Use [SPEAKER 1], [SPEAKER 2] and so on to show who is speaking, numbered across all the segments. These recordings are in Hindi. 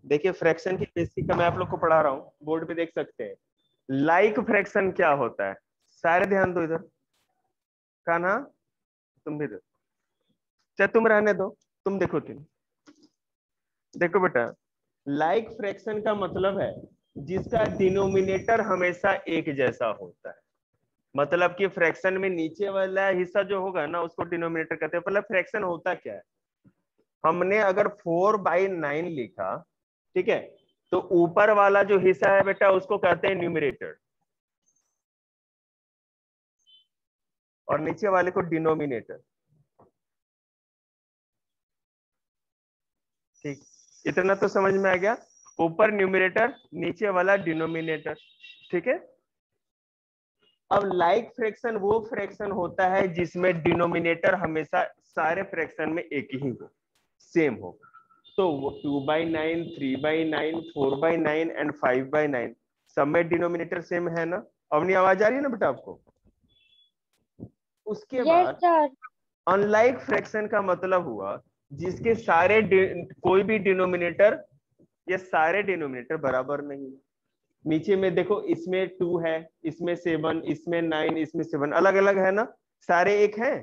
[SPEAKER 1] देखिए फ्रैक्शन की बेसिक का मैं आप लोग को पढ़ा रहा हूँ, बोर्ड पे देख सकते हैं। लाइक फ्रैक्शन क्या होता है, सारे ध्यान दो इधर। कान्हा तुम भी दो, चाहे तुम रहने दो, तुम देखो। देखो बेटा, लाइक फ्रैक्शन का मतलब है जिसका डिनोमिनेटर हमेशा एक जैसा होता है। मतलब कि फ्रैक्शन में नीचे वाला हिस्सा जो होगा ना उसको डिनोमिनेटर कहते हैं। मतलब फ्रैक्शन होता क्या है, हमने अगर 4/9 लिखा, ठीक है, तो ऊपर वाला जो हिस्सा है बेटा उसको कहते हैं न्यूमरेटर और नीचे वाले को डिनोमिनेटर। ठीक, इतना तो समझ में आ गया। ऊपर न्यूमरेटर, नीचे वाला डिनोमिनेटर, ठीक है। अब लाइक फ्रैक्शन वो फ्रैक्शन होता है जिसमें डिनोमिनेटर हमेशा सारे फ्रैक्शन में एक ही हो, सेम हो। तो 2/9, 3/9, 4/9 एंड 5/9 सब में डिनोमिनेटर सेम है ना। अपनी आवाज आ रही है ना बेटा आपको। उसके बाद अनलाइक फ्रैक्शन का मतलब हुआ जिसके सारे कोई भी डिनोमिनेटर, ये सारे डिनोमिनेटर बराबर नहीं। नीचे में देखो, इसमें 2 है, इसमें 7, इसमें 9, इसमें 7, अलग अलग है ना, सारे एक है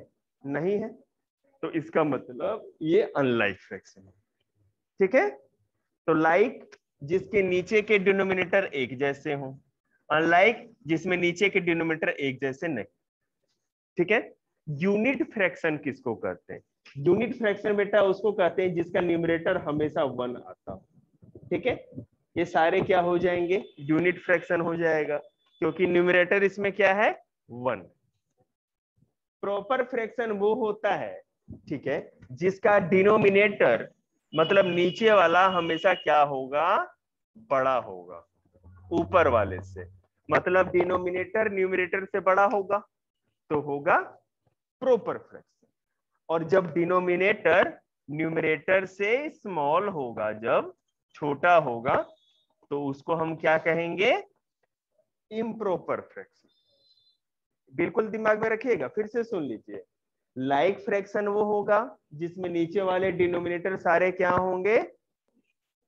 [SPEAKER 1] नहीं है। तो इसका मतलब ये अनलाइक फ्रैक्शन है, ठीक है। तो लाइक जिसके नीचे के डिनोमिनेटर एक जैसे हो, अनलाइक जिसमें नीचे के डिनोमिनेटर एक जैसे नहीं, ठीक है। यूनिट फ्रैक्शन किसको कहते हैं, यूनिट फ्रैक्शन बेटा उसको कहते हैं जिसका न्यूमरेटर हमेशा 1 आता हो, ठीक है। ये सारे क्या हो जाएंगे, यूनिट फ्रैक्शन हो जाएगा, क्योंकि न्यूमरेटर इसमें क्या है, 1। प्रॉपर फ्रैक्शन वो होता है, ठीक है, जिसका डिनोमिनेटर मतलब नीचे वाला हमेशा क्या होगा, बड़ा होगा ऊपर वाले से। मतलब डिनोमिनेटर न्यूमरेटर से बड़ा होगा तो होगा प्रॉपर फ्रैक्शन। और जब डिनोमिनेटर न्यूमरेटर से स्मॉल होगा, जब छोटा होगा, तो उसको हम क्या कहेंगे, इम्प्रॉपर फ्रैक्शन। बिल्कुल दिमाग में रखिएगा, फिर से सुन लीजिए। लाइक फ्रैक्शन वो होगा जिसमें नीचे वाले डिनोमिनेटर सारे क्या होंगे,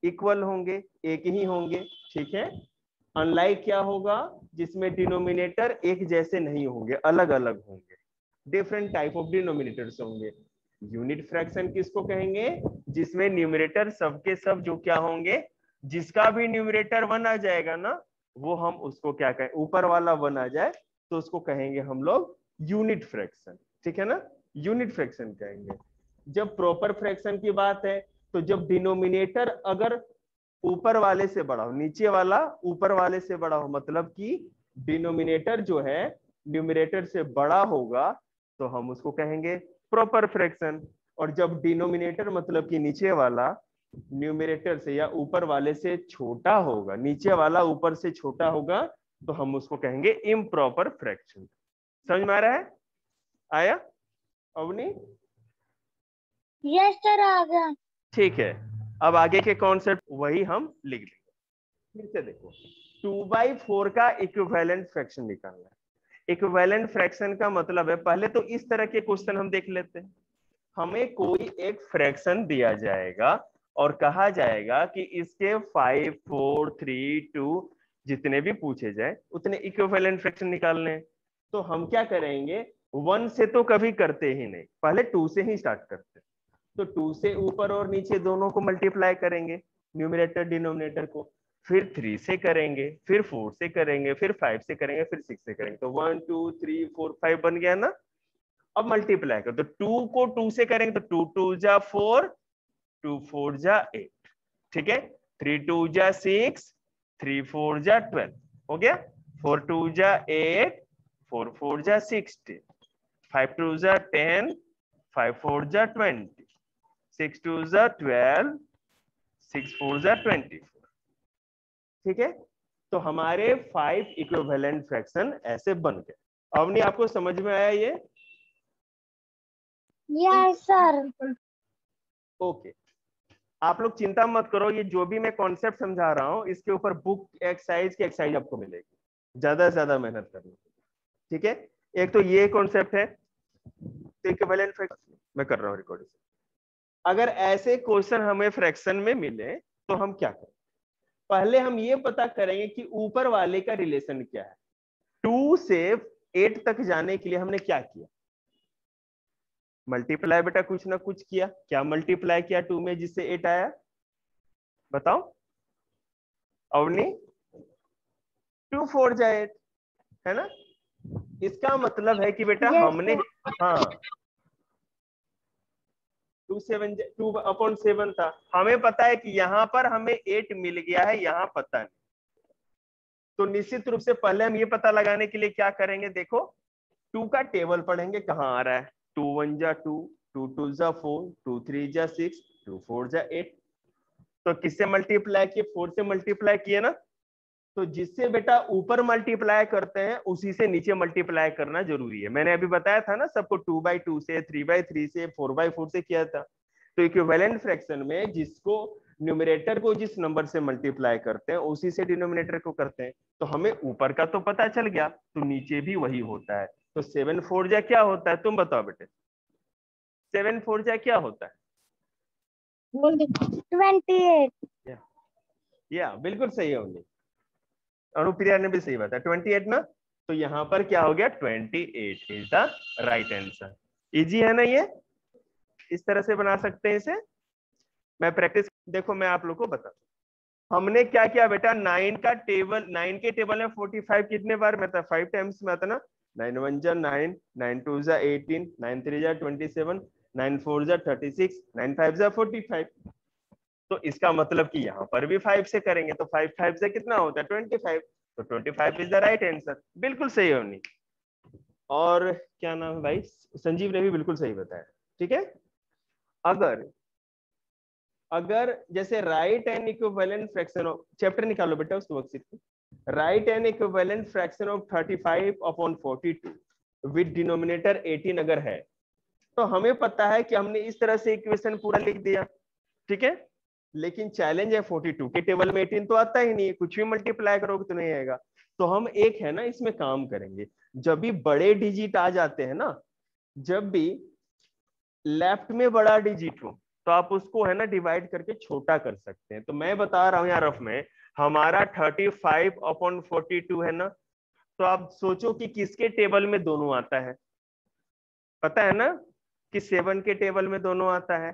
[SPEAKER 1] इक्वल होंगे, एक ही होंगे, ठीक है। अनलाइक क्या होगा, जिसमें डिनोमिनेटर एक जैसे नहीं होंगे, अलग अलग होंगे, डिफरेंट टाइप ऑफ डिनोमिनेटर्स होंगे। यूनिट फ्रैक्शन किसको कहेंगे, जिसमें न्यूमरेटर सबके सब जो क्या होंगे, जिसका भी न्यूमरेटर 1 आ जाएगा ना, वो हम उसको क्या कहें, ऊपर वाला 1 आ जाए तो उसको कहेंगे हम लोग यूनिट फ्रैक्शन, ठीक है ना, यूनिट फ्रैक्शन कहेंगे। जब प्रॉपर फ्रैक्शन की बात है, तो जब डिनोमिनेटर अगर ऊपर वाले से बड़ा हो, नीचे वाला ऊपर वाले से बड़ा हो, मतलब कि डिनोमिनेटर जो है न्यूमरेटर से बड़ा होगा, तो हम उसको कहेंगे प्रॉपर फ्रैक्शन। और जब डिनोमिनेटर मतलब कि नीचे वाला न्यूमरेटर से या ऊपर वाले से छोटा होगा, नीचे वाला ऊपर से छोटा होगा, तो हम उसको कहेंगे इम्प्रॉपर फ्रैक्शन। समझ में आ रहा है, आया अवनी?
[SPEAKER 2] यस सर, आ गया।
[SPEAKER 1] ठीक है, अब आगे के कॉन्सेप्ट वही हम लिख लेंगे। फिर से देखो, 2/4 का इक्विवेलेंट फ्रैक्शन निकालना है। इक्विवेलेंट फ्रैक्शन का मतलब है, पहले तो इस तरह के क्वेश्चन हम देख लेते हैं। हमें कोई एक फ्रैक्शन दिया जाएगा और कहा जाएगा कि इसके 5, 4, 3, 2 जितने भी पूछे जाए उतने इक्विवेलेंट फ्रैक्शन निकालने हैं। तो हम क्या करेंगे, 1 से तो कभी करते ही नहीं, पहले 2 से ही स्टार्ट करते हैं। तो 2 से ऊपर और नीचे दोनों को मल्टीप्लाई करेंगे, न्यूमरेटर डिनोमिनेटर को। फिर 3 से करेंगे, फिर 4 से करेंगे, फिर 5 से करेंगे, फिर 6 से करेंगे। तो 1, 2, 3, 4, 5 बन गया ना। अब मल्टीप्लाई करो, तो 2 को 2 से करेंगे तो 2 2 जा 4, 2 4 जा 8, ठीक है। 3 2 जा 6, 3 4 जा 12, हो गया। 4 2 जा 8, 4 4 जा 16, 5 2 जा 10, 5 4 जा 20, 6 2 जा 12, 6 4 जा 24, ठीक है। तो हमारे 5 इक्विवेलेंट फ्रैक्शन ऐसे बन गए। अब नहीं आपको समझ में आया ये?
[SPEAKER 2] Yes sir.
[SPEAKER 1] ओके, आप लोग चिंता मत करो, ये जो भी मैं कॉन्सेप्ट समझा रहा हूँ इसके ऊपर बुक एक्सरसाइज की एक्सरसाइज आपको मिलेगी, ज्यादा से ज्यादा मेहनत करनी, ठीक है। एक तो ये कॉन्सेप्ट है, तो इक्विवेलेंट फ्रैक्शन मैं कर रहा हूँ रिकॉर्डिंग। अगर ऐसे क्वेश्चन हमें फ्रैक्शन में मिले तो हम क्या करें, पहले हम ये पता करेंगे कि ऊपर वाले का रिलेशन क्या है। 2 से 8 तक जाने के लिए हमने क्या किया, मल्टीप्लाई बेटा कुछ ना कुछ किया। क्या मल्टीप्लाई किया 2 में जिससे 8 आया, बताओ अवनी? 2 4 जा 8 है ना। इसका मतलब है कि बेटा
[SPEAKER 2] Yes,
[SPEAKER 1] हमने, हाँ 2/7 था, हमें पता है कि यहाँ पर हमें 8 मिल गया है, यहाँ पता नहीं। तो निश्चित रूप से पहले हम ये पता लगाने के लिए क्या करेंगे, देखो 2 का टेबल पढ़ेंगे कहाँ आ रहा है। 2 1 जा 2, 2 2 जा 4, 2 3 जा 6, 2 4 जा 8। तो किससे मल्टीप्लाई किए, 4 से मल्टीप्लाई किए ना। तो जिससे बेटा ऊपर मल्टीप्लाई करते हैं उसी से नीचे मल्टीप्लाई करना जरूरी है। मैंने अभी बताया था ना सबको, 2/2 से, 3/3 से, 4/4 से किया था। तो इक्विवेलेंट फ्रैक्शन में जिसको न्यूमरेटर को जिस नंबर से मल्टीप्लाई करते हैं उसी से डिनोमिनेटर को करते हैं। तो हमें ऊपर का तो पता चल गया, तो नीचे भी वही होता है। तो 7 4 जा क्या होता है, तुम बताओ बेटे, 7 4 जा क्या होता है?
[SPEAKER 2] 28।
[SPEAKER 1] या बिल्कुल सही है उन्हें, अनुप्रिया ने भी सही बताया 28 ना। तो यहाँ पर क्या हो गया, 28 is the right answer. Easy है ना ये, इस तरह से बना सकते हैं इसे। मैं प्रैक्टिस, देखो मैं आप लोग को बताता हूँ। हमने क्या किया बेटा, 9 का टेबल, 9 के टेबल में 45 कितने बार में था, 5 टाइम्स में आता ना। 9 1 जा 9, 9 2 जा 18, 9 3 जा 27, 9 4 जा 36, 9 5 जा 45। तो इसका मतलब कि यहाँ पर भी 5 से करेंगे, तो 5 5 से कितना होता है 25। तो 25 इज द राइट आंसर, बिल्कुल सही होनी। और क्या नाम है भाई, संजीव ने भी बिल्कुल सही बताया। ठीक है, अगर अगर जैसे right N equivalent fraction of, chapter निकालो बेटा उस वर्कशीट की, right N equivalent fraction of 35/42 with denominator 18 अगर है, तो हमें पता है कि हमने इस तरह से इक्वेशन पूरा लिख दिया। ठीक है, लेकिन चैलेंज है 42 के टेबल में 18 तो आता ही नहीं है, कुछ भी मल्टीप्लाई करोगे तो नहीं आएगा। तो हम एक है ना इसमें काम करेंगे, जब भी बड़े डिजिट आ जाते हैं ना, जब भी लेफ्ट में बड़ा डिजिट हो तो आप उसको है ना डिवाइड करके छोटा कर सकते हैं। तो मैं बता रहा हूं यार रफ में, हमारा 35/42 है ना। तो आप सोचो कि किसके टेबल में दोनों आता है, पता है ना कि 7 के टेबल में दोनों आता है।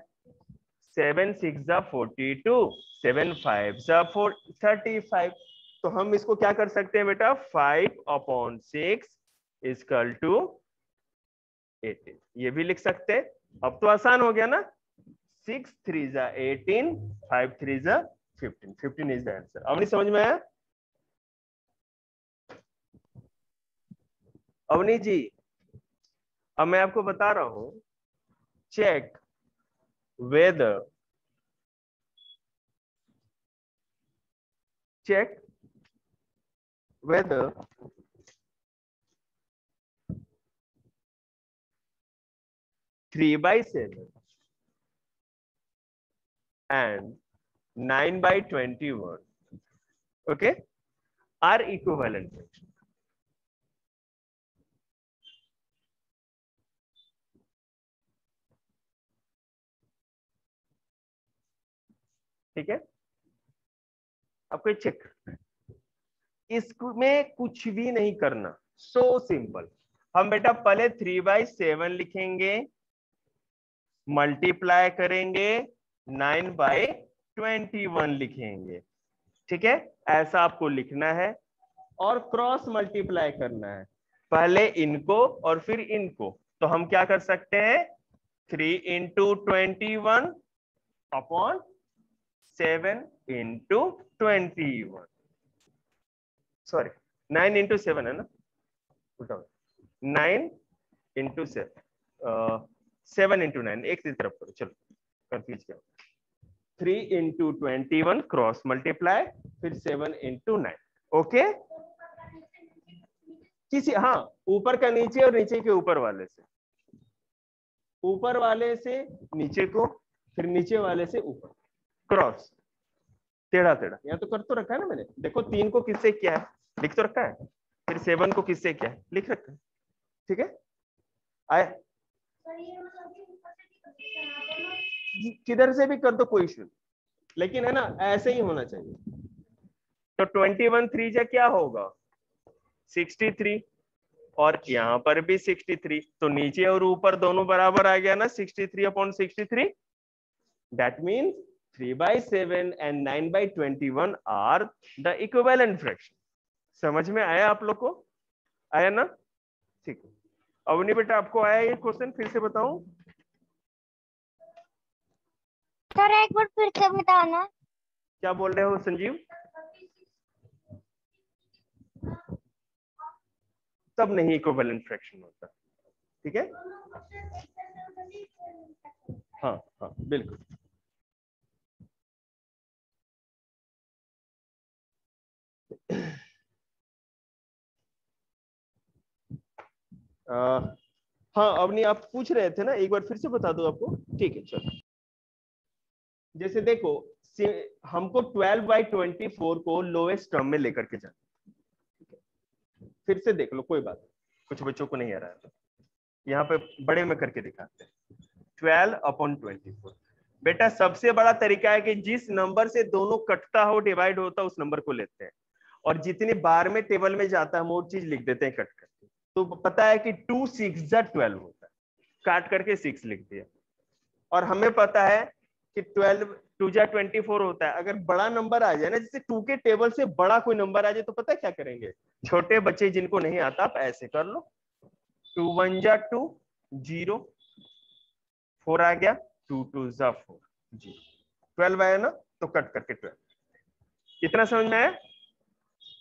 [SPEAKER 1] 7 6 जा 42, 7 5 जा 35। तो हम इसको क्या कर सकते हैं बेटा, 5/6 इक्वल टू 18, ये भी लिख सकते हैं। अब तो आसान हो गया ना, 6 3 जा 18, 5 3 जा 15, 15 इज द आंसर। अवनी समझ में आया? अवनी जी, अब मैं आपको बता रहा हूं, check whether, check whether 3/7 and 9/21, okay, are equivalent. ठीक है, आपको चेक, इसमें कुछ भी नहीं करना, सो सिंपल। हम बेटा पहले 3/7 लिखेंगे, मल्टीप्लाई करेंगे, 9/21 लिखेंगे। ठीक है, ऐसा आपको लिखना है और क्रॉस मल्टीप्लाई करना है, पहले इनको और फिर इनको। तो हम क्या कर सकते हैं, 3 × 21 अपॉन 7 × 21, सॉरी 9 × 7 है ना, 9 × 7, 7 × 9, एक की तरफ करो, चलो कंफ्यूज क्या, 3 × 21 क्रॉस मल्टीप्लाई, फिर 7 × 9, ओके। किसी, हाँ ऊपर का नीचे और नीचे के ऊपर वाले से, ऊपर वाले से नीचे को, फिर नीचे वाले से ऊपर, क्रॉस, टेढ़ा टेढ़ा। यहाँ तो कर तो रखा है ना मैंने, देखो 3 को किससे किया है, लिख तो रखा है, फिर 7 को किससे किया है, लिख रखा है। ठीक है, आए किधर से भी कर दो, कोई इशू नहीं। लेकिन है ना, ऐसे ही होना चाहिए। तो 21 3 जा क्या होगा 63, और यहाँ पर भी 63, तो नीचे और ऊपर दोनों बराबर आ गया ना 63/63। That means 3/7 and 9/21 are the equivalent fraction. समझ में आया आप लोग को? आया ना? ठीक है। अवनी बेटा आपको आया ये क्वेश्चन? फिर से बताऊं?
[SPEAKER 2] सर एक बार फिर से बताना।
[SPEAKER 1] क्या बोल रहे हो संजीव? तब नहीं इक्विवेलेंट फ्रैक्शन होता। ठीक है, हाँ हाँ बिल्कुल। हाँ अवनी आप पूछ रहे थे ना, एक बार फिर से बता दो आपको। ठीक है चलो। जैसे देखो, हमको 12/24 को लोएस्ट टर्म में लेकर के जाना। फिर से देख लो, कोई बात नहीं, कुछ बच्चों को नहीं आ रहा है तो यहाँ पे बड़े में करके दिखाते हैं। 12/24 बेटा सबसे बड़ा तरीका है कि जिस नंबर से दोनों कटता हो, डिवाइड होता है, उस नंबर को लेते हैं, और जितनी बार में टेबल में जाता है हम वो चीज लिख देते हैं कट करके। तो पता है कि 2 6 12 होता है, काट करके 6 लिख दिया। और हमें पता है कि 12 2 24 होता है। अगर बड़ा नंबर आ जाए ना, जैसे 2 के टेबल से बड़ा कोई नंबर आ जाए, तो पता है क्या करेंगे? छोटे बच्चे जिनको नहीं आता, आप ऐसे कर लो, 2 1 2 0, 4 आ गया, 2 2 4 जी, 12 आया ना, तो कट करके 12। इतना समझ में आया?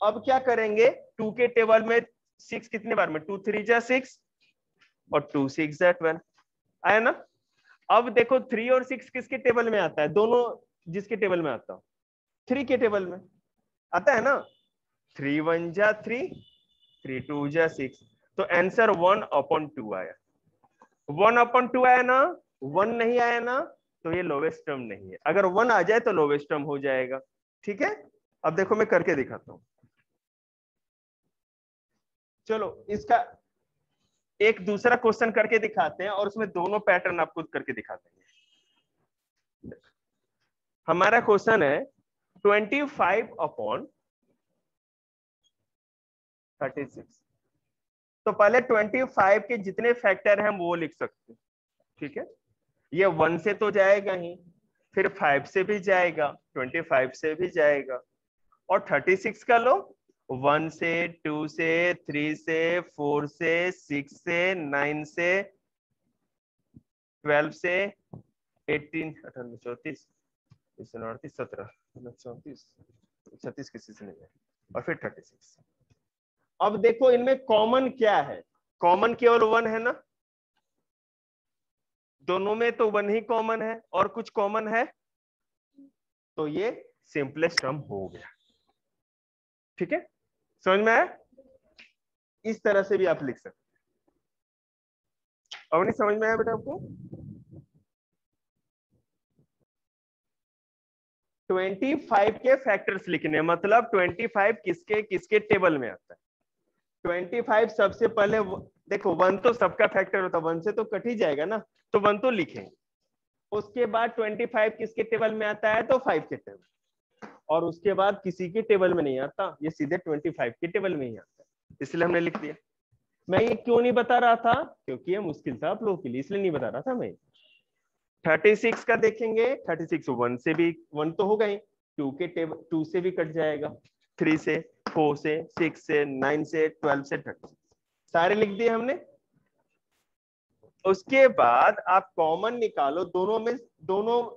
[SPEAKER 1] अब क्या करेंगे, 2 के टेबल में 6 कितने बार में, 2 3 6 और 2 6 12 आया ना। अब देखो 3 और 6 किसके टेबल में आता है? दोनों जिसके टेबल में आता हो, 3 के टेबल में आता है ना। 3 1 3, 3 2 6, तो आंसर 1/2 आया। 1/2 आया ना, 1 नहीं आया ना, तो ये लोवेस्ट टर्म नहीं है। अगर 1 आ जाए तो लोवेस्ट टर्म हो जाएगा। ठीक है, अब देखो मैं करके दिखाता हूं। चलो इसका एक दूसरा क्वेश्चन करके दिखाते हैं, और उसमें दोनों पैटर्न आपको करके दिखा देंगे। हमारा क्वेश्चन है 25/36। तो पहले 25 के जितने फैक्टर हैं हम वो लिख सकते हैं। ठीक है, ये 1 से तो जाएगा ही, फिर 5 से भी जाएगा, 25 से भी जाएगा, और 36 का लो, 1 से, 2 से, 3 से, 4 से, 6 से, 9 से, 12 से, 18 18 34 39 17 34 36 किसी से नहीं है, और फिर 36। अब देखो इनमें कॉमन क्या है? कॉमन केवल 1 है ना, दोनों में तो 1 ही कॉमन है, और कुछ कॉमन है, तो ये सिंपलेस्ट टर्म हो गया। ठीक है, समझ में आया? इस तरह से भी आप लिख सकते हैं। और नहीं समझ में आया बेटा आपको? 25 के फैक्टर्स लिखने, मतलब 25 किसके किसके टेबल में आता है। 25 सबसे पहले देखो 1 तो सबका फैक्टर होता है, 1 से तो कट ही जाएगा ना, तो 1 तो लिखेंगे। उसके बाद 25 किसके टेबल में आता है? तो 5 के टेबल, और उसके बाद किसी के टेबल में नहीं आता, ये सीधे 25 के टेबल में ही आता है, इसलिए हमने लिख दिया। मैं ये क्यों नहीं बता रहा था? क्योंकि ये मुश्किल था आप लोगों के लिए, इसलिए नहीं बता रहा था मैं। 36 का देखेंगे, 36 1 से भी, 1 तो होगा ही, 2 के टेबल 2 से भी कट जाएगा, 3 से, 4 से, 6 से, 9 से, 12 से, 36 सारे लिख दिए हमने। उसके बाद आप कॉमन निकालो, दोनों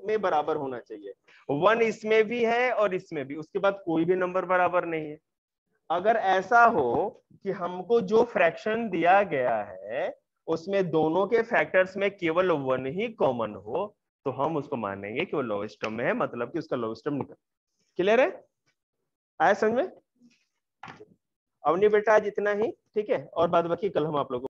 [SPEAKER 1] में बराबर होना चाहिए। 1 इसमें भी है और इसमें भी, उसके बाद कोई भी नंबर बराबर नहीं है। अगर ऐसा हो कि हमको जो फ्रैक्शन दिया गया है उसमें दोनों के फैक्टर्स में केवल 1 ही कॉमन हो, तो हम उसको मानेंगे कि वो लोवेस्ट टर्म में है, मतलब कि उसका लोवेस्ट टर्म निकल। क्लियर है? आया समझ में? अवनी बेटा आज इतना ही, ठीक है, और बाद बाकी कल हम आप लोगों को